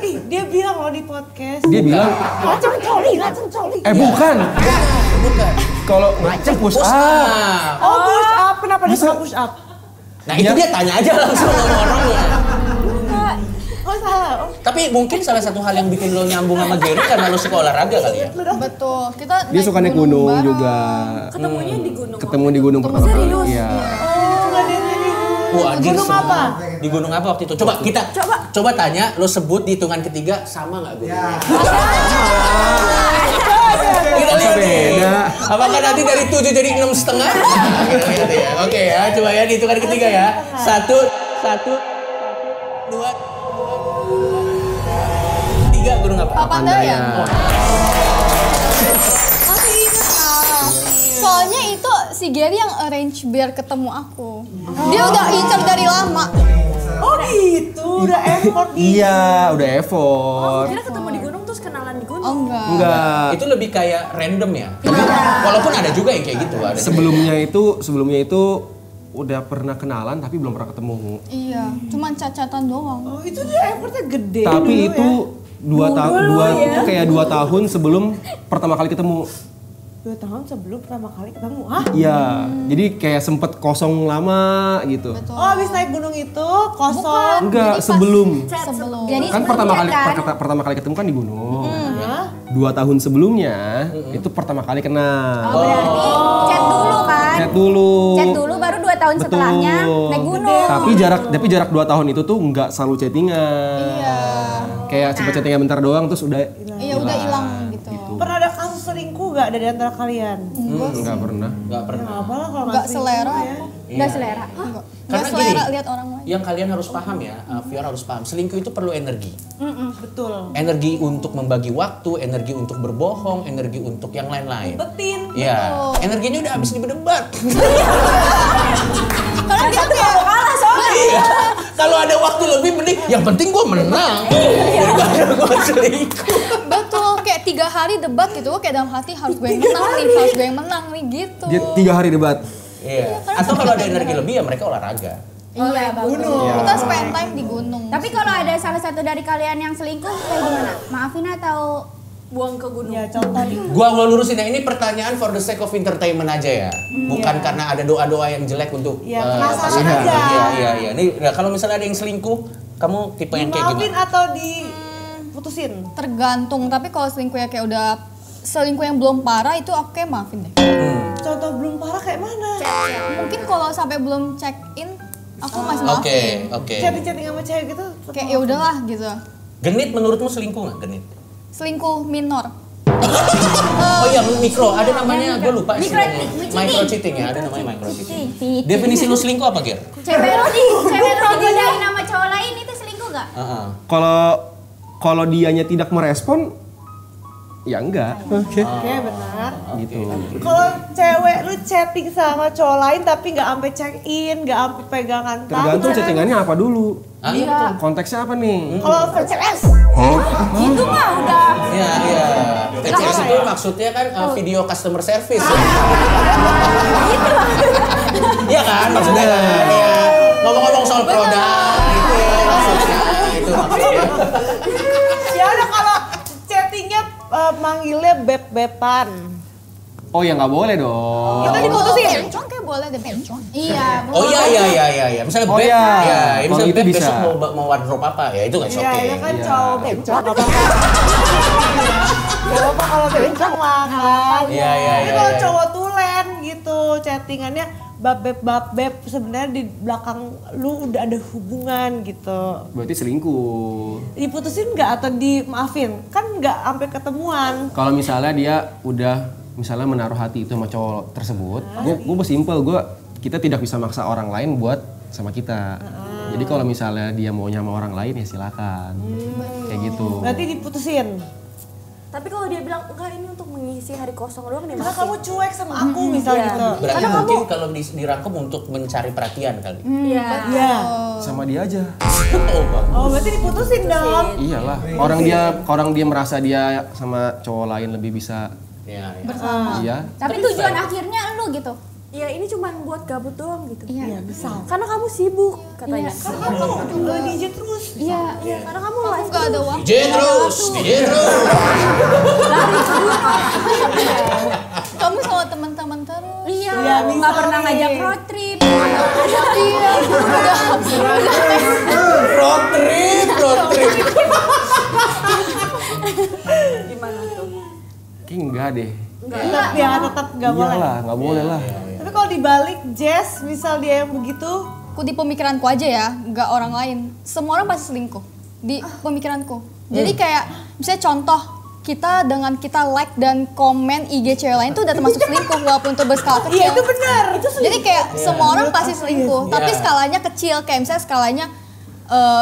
Ih, dia bilang loh di podcast. Dia bilang, Ngaceng coli. bukan. Bukan. Kalau ngaceng push up. Oh, push up. Kenapa dia suka push up? Nah itu dia tanya aja langsung sama orangnya. Oh, salah. Oh. Tapi mungkin salah satu hal yang bikin lo nyambung sama Gary karena lo suka olahraga kali ya. Betul. Kita Dia suka naik gunung bareng. juga. Ketemunya di gunung. Ketemu di gunung pertama kali. Iya. Oh, nggak ada di Wah, anjir, gunung semua. apa? Di gunung apa waktu itu? Coba kita coba tanya, lo sebut di hitungan ketiga sama nggak gunungnya? Kita lihat nih. Beda. Apakah nanti dari 7 jadi 6,5? Kita lihat ya. Oke ya, coba ya di hitungan ketiga ya. 1, 2, 3 gunung apa? Papandayan. Masih ingat soalnya itu si Gary yang arrange biar ketemu aku. Dia udah incar dari lama. Oh gitu, udah effort di. Iya, udah effort. Kira ketemu di gunung terus kenalan di gunung. Oh enggak. Enggak. Itu lebih kayak random ya. Walaupun ada juga yang kayak gitu. Ada Sebelumnya itu udah pernah kenalan tapi belum pernah ketemu. Iya, cuman cacatan doang. Oh itu dia effortnya gede. Tapi dulu itu ya. itu kayak 2 tahun sebelum pertama kali ketemu. 2 tahun sebelum pertama kali ketemu. Hah? Iya, jadi kayak sempet kosong lama gitu. Betul. Oh habis naik gunung itu kosong. Enggak, Jadi pas- sebelum. Sebelum. Jadi Kan pertama kali ketemu kan di gunung. 2 tahun sebelumnya itu pertama kali kenal. Oh, berarti chat dulu kan? Chat dulu. Chat dulu baru 2 tahun Betul. setelahnya naik gunung. Tapi jarak 2 tahun itu tuh nggak selalu chattingan. Iya. Kayak sempat chattingan bentar doang terus udah Iya udah hilang gitu. Pernah ada kasus selingkuh gak dari antara kalian? nggak pernah. Nggak pernah. Gak apa lah kalau Enggak selingkuh selera ya. aku. Udah selera. Enggak Karena selera gini, lihat orang lain. Yang kalian harus paham ya, Fior harus paham. Selingkuh itu perlu energi. Betul. Energi untuk membagi waktu, energi untuk berbohong, energi untuk yang lain-lain. Betin. Iya. Energinya udah habis di berdebat. Karena kita kayak kalah soalnya. Iya. Kalau ada waktu lebih mending, yang penting gue menang. Daripada gue selingkuh. Betul, kayak 3 hari debat gitu, kayak dalam hati harus gue yang menang nih, harus gue yang menang nih gitu. Dia 3 hari debat. Iya. Atau kalau ada energi lebih ya mereka olahraga. Iya, bagus. Kita spend time di gunung. Tapi kalau ada salah satu dari kalian yang selingkuh, kayak gimana? Maafin atau Buang ke gunung. Ya contoh nih. Gua lurusin ya, ini pertanyaan for the sake of entertainment aja ya. Bukan karena ada doa-doa yang jelek untuk Ya, penasaran pasangan. aja. Iya. Ini nah, kalau misalnya ada yang selingkuh, kamu tipe yang kayak Dimaafin gimana? atau diputusin? Tergantung, tapi kalau selingkuh ya kayak udah selingkuh yang belum parah itu aku kayak maafin deh. Contoh belum parah kayak mana? Mungkin kalau sampai belum check in, aku masih maafin. Oke. Chatting-chatting sama cewek gitu? Kayak ya udahlah gitu. Genit menurutmu selingkuh nggak Genit? Selingkuh minor. Oh iya, mikro. Ada namanya, gue lupa Micro- istilahnya. Micro cheating ya, ada namanya micro cheating. cheating? Definisi lu selingkuh apa, Ger? Cewek lu digodain sama cowok lain itu selingkuh gak? Kalau dianya tidak merespon, ya enggak. Oke benar. Gitu. Kalau cewek lu chatting sama cowok lain tapi nggak sampai check in, nggak sampai pegangan tangan. Tergantung chattingannya apa dulu. Iya. Konteksnya apa nih? Kalau VCS, Itu mah udah. Iya. VCS itu maksudnya kan video customer service. Iya kan maksudnya kan. Iya. Ngomong-ngomong soal produk gitu maksudnya itu maksudnya. ya udah kalau chattingnya manggilnya beb-beban. Oh ya nggak boleh dong. Kita diputusin. Bencong kayak boleh deh bencong. Iya. Oh iya. Misalnya Oh, beb, iya. ya. Kalau Misalnya itu beb bisa. besok mau wardrobe apa ya itu nggak Iya, oke. itu kan Iya. cowok bencong apa-apa. Gak apa kalau bencong lah kan. Iya. Tapi kalau cowok tulen gitu chattingannya bab-beb sebenarnya di belakang lu udah ada hubungan gitu. Berarti selingkuh. Diputusin nggak atau dimaafin? Kan nggak sampai ketemuan. Kalau misalnya dia udah misalnya menaruh hati itu sama cowok tersebut, gue bersimpel, kita tidak bisa maksa orang lain buat sama kita. Jadi kalau misalnya dia maunya sama orang lain ya silakan. Kayak gitu. Berarti diputusin. Tapi kalau dia bilang enggak ini untuk mengisi hari kosong doang nih. Karena kamu cuek sama aku misalnya gitu. Berarti mungkin kalau dirangkum untuk mencari perhatian kali. Iya. Iya. Sama dia aja. Oh berarti diputusin dong. Iyalah. Orang dia merasa dia sama cowok lain lebih bisa. Iya. Iya. Tapi tujuan akhirnya lu gitu. Iya ini cuman buat gabut doang gitu. Iya. Bisa. Karena kamu sibuk katanya. Karena kamu nggak DJ terus. Iya. Karena kamu Aku live nggak ada waktu. DJ terus. Kamu sama teman-teman terus. Iya. Iya, Nggak bisa pernah nih. ngajak road trip. Road trip. Gimana tuh? Kayaknya enggak deh. Tetap nggak boleh. Iyalah, nggak boleh lah. Tapi kalau dibalik Jess, misal dia yang begitu, Aku di pemikiranku aja ya, nggak orang lain. Semua orang pasti selingkuh di pemikiranku. Jadi kayak misalnya contoh kita dengan kita like dan komen IG cewek lain tuh udah termasuk selingkuh walaupun itu berskala kecil. iya itu benar. Jadi kayak semua orang pasti selingkuh, tapi Iya. skalanya kecil. Kayak misalnya skalanya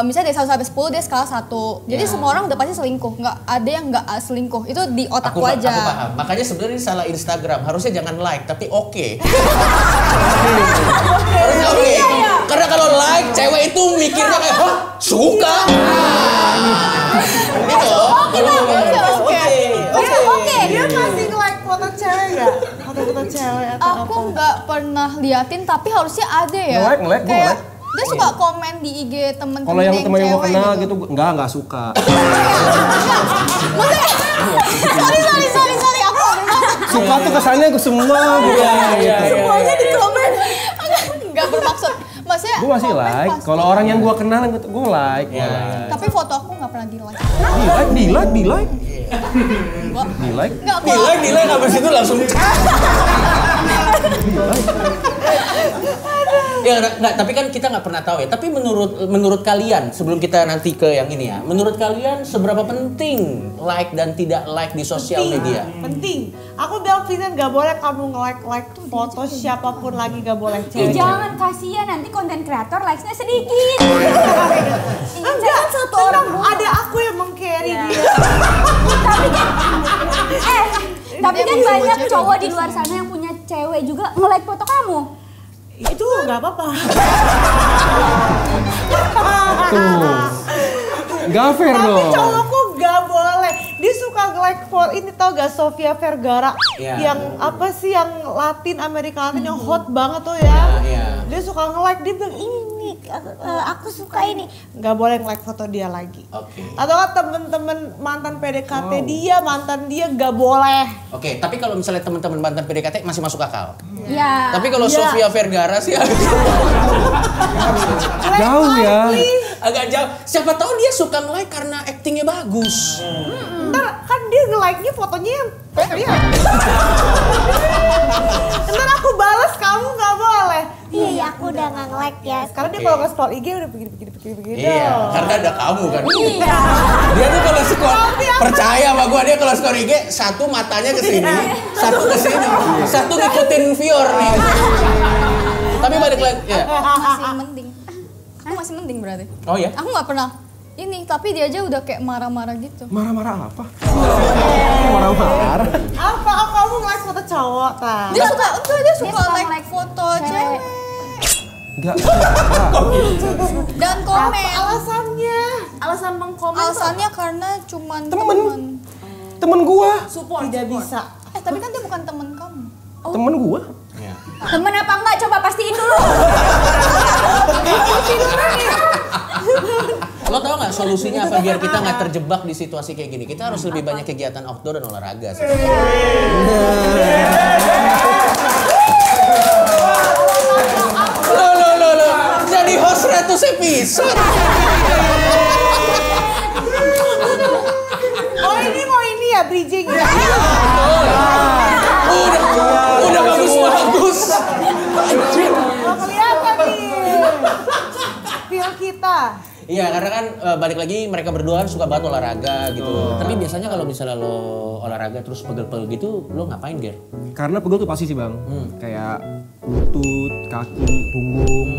misalnya dari 1 sampai 10 dia skala 1. Jadi semua orang udah pasti selingkuh, nggak ada yang nggak selingkuh. Itu di otakku Aku aja. paham. Makanya sebenarnya ini salah Instagram. Harusnya jangan like tapi oke. Harusnya oke. Karena kalau like cewek itu mikirnya kayak hah suka. Gitu. Oke. Dia masih like foto cewek nggak? Foto-foto cewek atau Aku apa? nggak pernah liatin, tapi harusnya ada ya. Nge-like, gua Kayak nge-like. dia suka komen di IG temen-temen Kalau yang teman yang gue cewek kenal gitu, nggak suka. Sorry, aku Suka tuh kesannya gue semua gitu. semuanya di komen. Nggak bermaksud. Maksudnya Gue masih komen like. pasti. Kalau orang yang gue kenal, gue like. Tapi foto aku nggak pernah di like. Di like. Nggak, aku Di like habis itu langsung. Ya nggak, tapi kan kita nggak pernah tahu ya. Tapi menurut kalian sebelum kita nanti ke yang ini ya, menurut kalian seberapa penting like dan tidak like di sosial media? Penting. Aku bilang Vincent nggak boleh kamu nge-like foto siapapun lagi nggak boleh. Ih, jangan kasihan nanti konten kreator likes-nya sedikit. Enggak, satu orang ada aku yang meng-carry dia. Tapi kan banyak cowok di luar sana yang punya cewek juga nge-like foto kamu. Itu nggak apa-apa. Gak fair Tapi dong. cowokku gak boleh. Dia suka like for ini tau gak Sofia Vergara yang apa sih yang Latin Amerika Latin yang hot banget tuh ya. Dia suka nge-like, dia bilang ini aku suka ini. Gak boleh nge-like foto dia lagi. Atau kan temen-temen mantan PDKT dia, mantan dia gak boleh. Oke, tapi kalau misalnya teman-teman mantan PDKT masih masuk akal. Ya. Tapi kalau Sofia Vergara sih jauh ya. Agak jauh. Siapa tahu dia suka nge-like karena aktingnya bagus. Ntar kan dia nge-like-nya fotonya yang dia. Ntar aku balas kamu gak boleh. Iya, aku udah nggak nge-like ya. Sekarang dia kalau nge-scroll IG udah begini. Iya, karena ada kamu kan. Iya. Dia tuh kalau scroll, percaya sama gua, dia kalau scroll IG satu matanya ke sini, satu ke sini, satu ngikutin Vior nih. Tapi balik lagi ya. Masih mending. Aku masih mending berarti. Oh ya? Aku nggak pernah ini, tapi dia aja udah kayak marah-marah gitu. Marah-marah apa? Marah-marah. Apa? Oh, kamu nge-like foto cowok, Ta? Dia suka like foto cewek. Enggak. Dan komen. Apa alasannya? Alasan mengkomen Alasannya karena cuman Temen gua. Tidak bisa. tapi kan dia bukan temen kamu. Temen gua. Temen apa enggak? Coba pastiin dulu. Lo tau gak solusinya apa biar kita gak terjebak di situasi kayak gini? Kita harus lebih banyak kegiatan outdoor dan olahraga sih. Loh. Jadi host 100 episode. Oh ini ya bridging ya? Udah bagus-bagus. Oh kelihatan nih. Feel kita. Iya, karena kan balik lagi mereka berdua suka banget olahraga gitu. Tapi biasanya kalau misalnya lo olahraga terus pegel-pegel gitu, lo ngapain, Ger? Karena pegel tuh pasti sih bang, kayak lutut, kaki, punggung.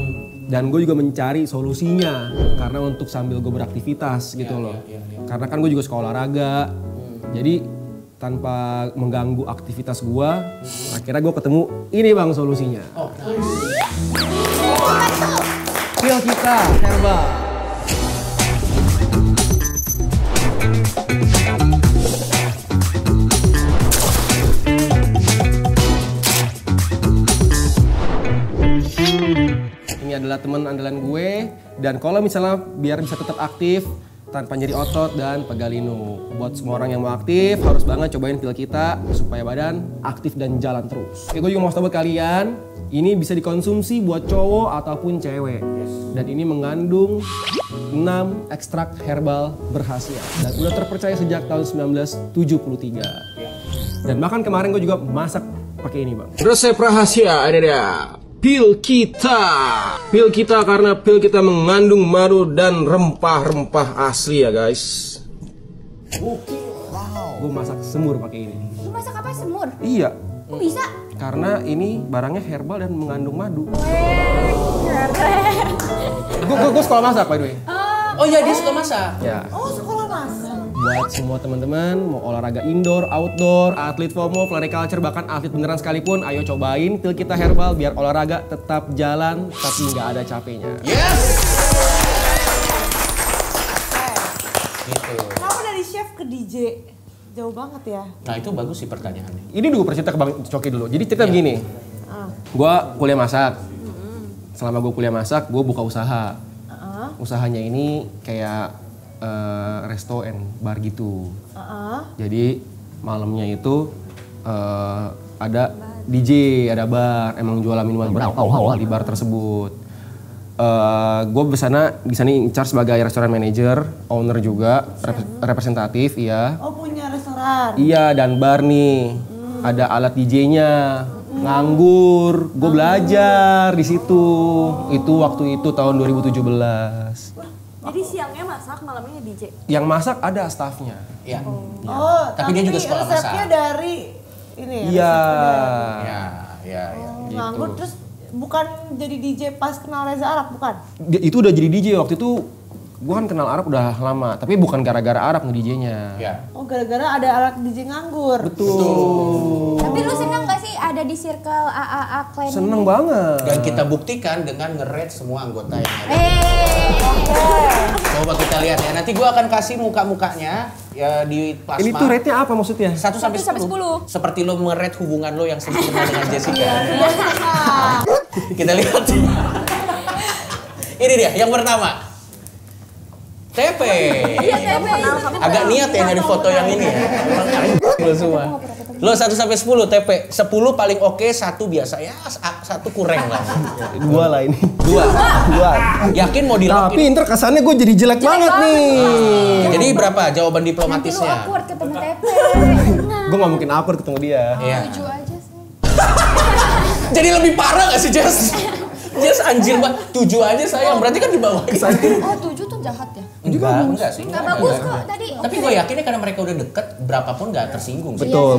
Dan gue juga mencari solusinya, karena untuk sambil gue beraktivitas gitu loh. Karena kan gue juga suka olahraga, jadi tanpa mengganggu aktivitas gue, akhirnya gue ketemu ini bang solusinya. Pil kita herbal. Ini adalah teman andalan gue, dan kalau misalnya biar bisa tetap aktif tanpa nyeri otot dan pegalinu. Buat semua orang yang mau aktif harus banget cobain pil kita supaya badan aktif dan jalan terus. Oke, gue juga mau kasih buat kalian, ini bisa dikonsumsi buat cowok ataupun cewek. Dan ini mengandung 6 ekstrak herbal berkhasiat dan udah terpercaya sejak tahun 1973. Dan bahkan kemarin gue juga masak pakai ini bang. Resep rahasia ada dia. Pil kita. Pil kita karena pil kita mengandung madu dan rempah-rempah asli ya guys. Wow. Gue masak semur pakai ini. Lu masak apa semur? Iya. Kok bisa? Karena ini barangnya herbal dan mengandung madu. Gue sekolah masak by the way. Oh iya, dia suka masak. Ya. Oh sekolah masak. Buat semua teman-teman mau olahraga indoor, outdoor, atlet FOMO, floriculture, bahkan atlet beneran sekalipun, ayo cobain pil kita herbal biar olahraga tetap jalan tapi nggak ada capeknya. Yes. Gitu. Kamu dari chef ke DJ jauh banget ya? Nah itu bagus sih pertanyaannya. Ini dulu cerita ke Bang Coki dulu. Jadi cerita begini. Gua kuliah masak. Selama gue kuliah masak, gue buka usaha. Usahanya ini kayak resto and bar gitu. Jadi malamnya itu ada DJ, ada bar, emang jualan minuman beralkohol di bar tersebut. Gue di sana in charge sebagai restoran manager, owner juga, representatif, iya. Oh punya restoran? Iya, dan bar nih, ada alat DJ-nya, nganggur, gue belajar di situ. Itu waktu itu tahun 2017. Jadi siangnya masak, malamnya DJ? Yang masak ada staffnya. Iya. Oh, Tapi dia juga sekolah masak. resepnya dari ini ya? Iya. Iya. Nganggur terus bukan jadi DJ pas kenal Reza Arab, bukan? Itu udah jadi DJ waktu itu Gue kan kenal Arab udah lama, tapi bukan gara-gara Arab nge-DJ-nya. Ya. Oh gara-gara ada alat DJ nganggur. Betul. Tapi lu seneng gak sih ada di circle AAA Clan? Seneng banget. Dan kita buktikan dengan nge-rate semua anggota yang ada. Coba kita lihat ya. Nanti gue akan kasih muka-mukanya ya di plasma. Ini tuh rate-nya apa maksudnya? 1 sampai 10. Seperti lo nge-rate hubungan lo yang sempurna dengan Jessica. Kita lihat. Ini dia yang pertama. TP. Agak niat ya dari foto yang ini ya. Lo semua. Lo 1 sampai 10 TP. 10 paling oke, 1 biasa. Ya 1 kurang lah. 2 lah ini. 2. Yakin mau dilokin? Tapi ntar kesannya gue jadi jelek banget nih. Jadi berapa jawaban diplomatisnya? Awkward ketemu TP. Gue gak mungkin awkward ketemu dia. Iya. 7 aja sih. Jadi lebih parah gak sih Jess? Jess anjir mbak, 7 aja sayang. Berarti kan di bawah. Oh 7 tuh jahat ya? Enggak sih. Gak bagus kok tadi. Tapi gue yakinnya karena mereka udah deket, berapapun gak tersinggung sih. Betul.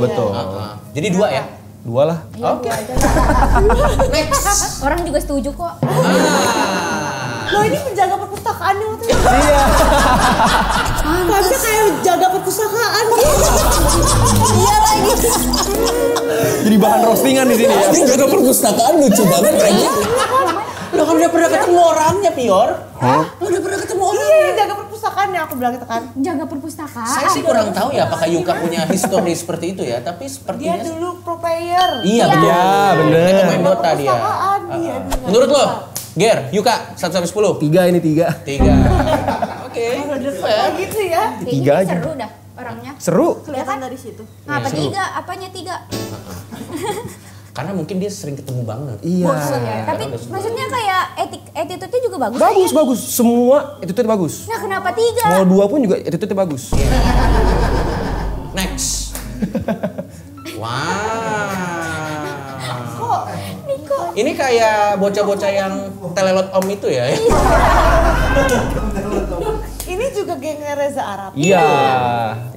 Jadi 2 ya? 2 lah. Oke. Next. Orang juga setuju kok. Lo ini menjaga perpustakaan nih waktu itu. Iya. Kayaknya kayak jaga perpustakaan. Iya lagi. Jadi bahan roastingan di sini ya. Ini jaga perpustakaan lucu banget kayaknya. Lo kan udah pernah ketemu orangnya, Pior? Lo udah pernah ketemu orangnya? Iya, jaga perpustakaannya aku bilang itu kan. Jaga perpustakaan. Saya sih kurang tahu ya apakah Yuka punya histori seperti itu ya, tapi sepertinya Dia dulu pro player. Iya betul. Iya, bener. Dia pemain Dota dia. Perpustakaan dia dulu. Menurut lo, Ger, Yuka 1 sampai 10? 3 ini 3. 3. Oke. Oh gitu ya. Tiga Kayaknya aja. seru dah orangnya. Seru. Kelihatan dari situ. Ngapa 3? Apanya 3? Karena mungkin dia sering ketemu banget. Iya. Tapi maksudnya kayak attitude-nya juga bagus. Bagus. Semua attitude bagus. Nah kenapa 3? Mau 2 pun juga attitude bagus. Next. Wow. Niko. Ini kayak bocah-bocah yang telelot om itu ya. Ini juga gengnya Reza Arab. Iya.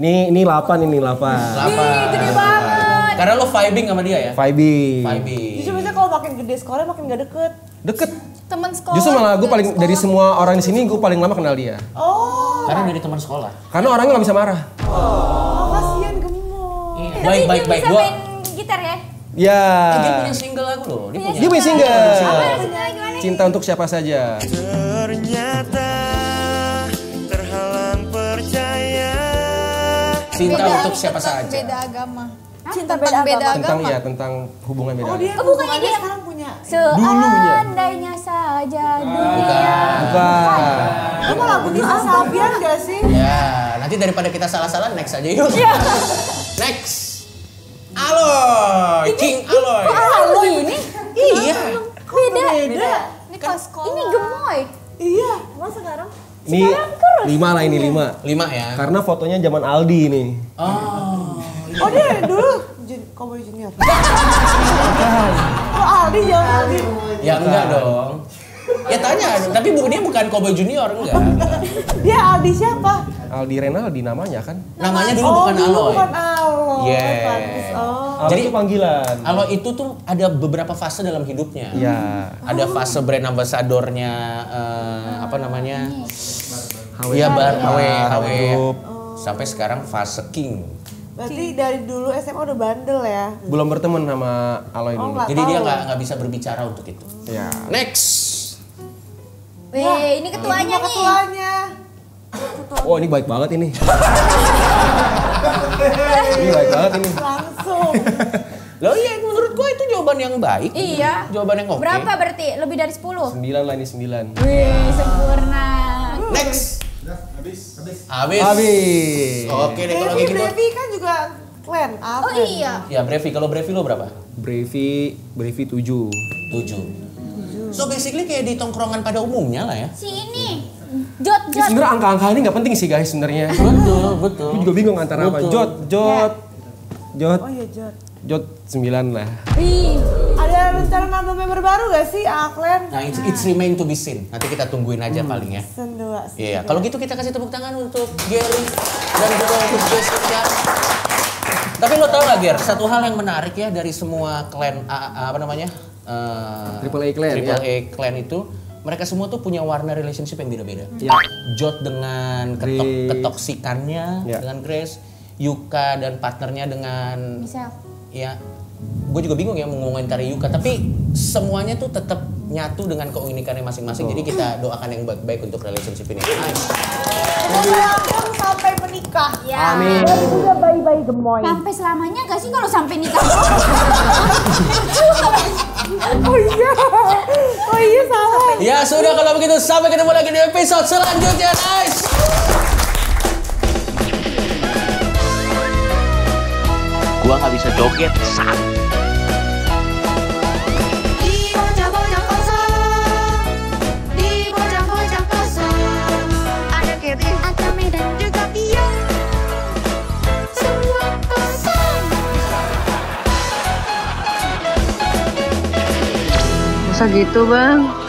Ini 8 ini 8. Gede banget. Karena lo vibing sama dia ya? Vibing. Justru biasanya kalau makin gede sekolahnya makin gak deket. Deket. Teman sekolah. Justru malah gue paling dari semua orang di sini gue paling lama kenal dia. Oh. Karena dari teman sekolah. Karena orangnya gak bisa marah. Oh kasihan gemoy. Baik. Bisa Gua main gitar ya? Ya. dia punya single lagu loh. Dia punya single. Gimana? Cinta untuk siapa saja. Ternyata terhalang percaya. Cinta untuk siapa saja. Beda agama. Cinta Tentang beda Tentang agama. ya tentang hubungan beda. Oh dia agama. bukannya dia sekarang punya. Seandainya saja dunia. Bukan. Kamu lagu Nisa Sabian gak sih? Ya, nanti daripada kita salah-salah next aja yuk. Next. Aloy, King Aloy. Kok Aloy gini? Iya. Beda. Ini pas sekolah. Ini gemoy. Iya. Emang sekarang? Ini 5 lah ini 5. 5 ya. Karena fotonya zaman Aldi ini. Oh dia dulu Cowboy Junior. Oh Aldi jangan Aldi. Ya enggak dong. Ya tanya, tapi dia bukan Cowboy Junior enggak. Dia Aldi siapa? Aldi Renaldi namanya kan. Namanya dulu bukan dulu Aloy. bukan Aloy. Yeah. Pantes. Oh. Aldi Jadi itu panggilan. Aloy itu tuh ada beberapa fase dalam hidupnya. Iya. Ada fase brand ambassadornya apa namanya? HW. Iya, HW Group. sampai sekarang fase King. Berarti dari dulu SMA udah bandel ya? Belum berteman sama Aloy dulu. nggak Jadi dia tahu. nggak bisa berbicara untuk itu. Ya. Next. Weh, ini ketuanya nih. Ketuanya. Oh ini baik banget ini. Ini baik banget ini. Langsung. Loh iya menurut gua itu jawaban yang baik. Iya. Jawaban yang oke. Berapa berarti? Lebih dari 10? 9 lah ini 9. Wih, sempurna. Next. Habis. Oke deh kalau kayak gitu. Brevi kan juga clan. Oh iya. Ya Brevi, kalau Brevi lo berapa? Brevi 7. 7. So basically kayak di tongkrongan pada umumnya lah ya. Si ini. Jot. Sebenarnya angka-angka ini nggak penting sih guys sebenarnya. Betul. Gue juga bingung antara apa. Betul. Jot. Oh iya Jot. Jot 9 lah. Wih. Ada rencana nambah member baru gak sih Clan? Nah, it's remain to be seen. Nanti kita tungguin aja paling ya. Season 2. Iya, kalau gitu kita kasih tepuk tangan untuk Gary dan juga untuk Jessica. Tapi lo tau gak Ger, satu hal yang menarik ya dari semua clan apa namanya? Triple A clan, Triple A clan itu, mereka semua tuh punya warna relationship yang beda-beda. Ya. Jod dengan ketoksikannya dengan Grace, Yuka dan partnernya dengan Michelle. Ya, gue juga bingung ya mau ngomentari Yuka, tapi semuanya tuh tetap nyatu dengan keunikannya masing-masing. Jadi kita doakan yang baik-baik untuk relationship ini. Langgeng sampai menikah. Ya. Amin. Dan juga bayi-bayi gemoy. Sampai selamanya gak sih kalau sampai nikah? Oh iya salah. Ya sudah kalau begitu sampai ketemu lagi di episode selanjutnya, guys. Gua nggak bisa joget, sat. Di bocah-bocah kosong, ada Kevin, Atami dan juga Pia. Semua kosong. Masa gitu bang?